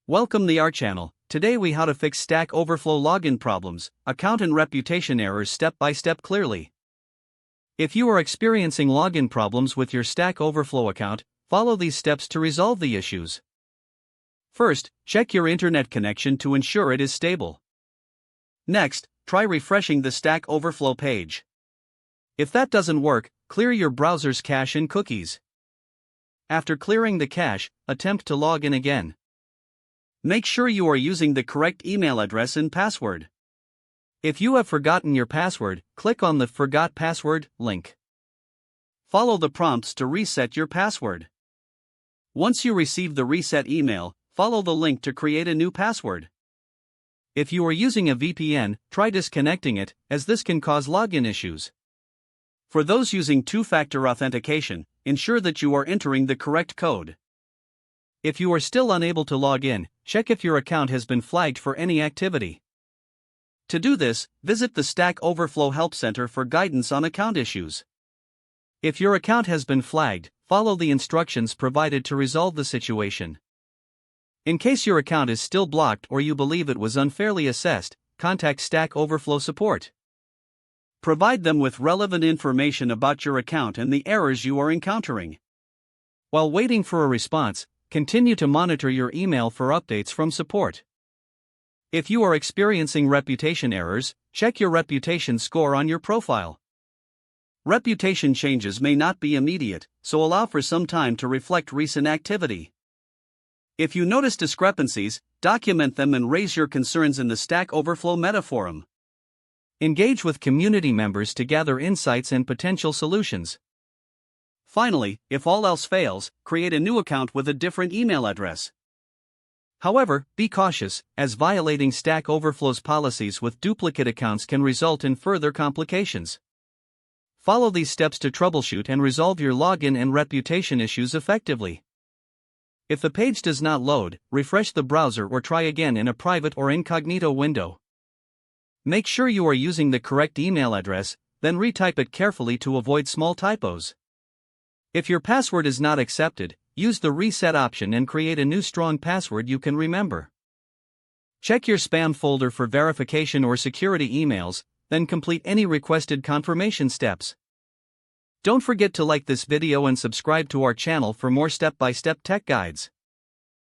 Welcome to our channel. Today we how to fix Stack Overflow login problems, account and reputation errors step by step clearly. If you are experiencing login problems with your Stack Overflow account, follow these steps to resolve the issues. First, check your internet connection to ensure it is stable. Next, try refreshing the Stack Overflow page. If that doesn't work, clear your browser's cache and cookies. After clearing the cache, attempt to log in again. Make sure you are using the correct email address and password. If you have forgotten your password, click on the Forgot Password link. Follow the prompts to reset your password. Once you receive the reset email, follow the link to create a new password. If you are using a VPN, try disconnecting it, as this can cause login issues. For those using two-factor authentication, ensure that you are entering the correct code. If you are still unable to log in, check if your account has been flagged for any activity. To do this, visit the Stack Overflow Help Center for guidance on account issues. If your account has been flagged, follow the instructions provided to resolve the situation. In case your account is still blocked or you believe it was unfairly assessed, contact Stack Overflow support. Provide them with relevant information about your account and the errors you are encountering. While waiting for a response, continue to monitor your email for updates from support. If you are experiencing reputation errors, check your reputation score on your profile. Reputation changes may not be immediate, so allow for some time to reflect recent activity. If you notice discrepancies, document them and raise your concerns in the Stack Overflow Meta Forum. Engage with community members to gather insights and potential solutions. Finally, if all else fails, create a new account with a different email address. However, be cautious, as violating Stack Overflow's policies with duplicate accounts can result in further complications. Follow these steps to troubleshoot and resolve your login and reputation issues effectively. If the page does not load, refresh the browser or try again in a private or incognito window. Make sure you are using the correct email address, then retype it carefully to avoid small typos. If your password is not accepted, use the reset option and create a new strong password you can remember. Check your spam folder for verification or security emails, then complete any requested confirmation steps. Don't forget to like this video and subscribe to our channel for more step-by-step tech guides.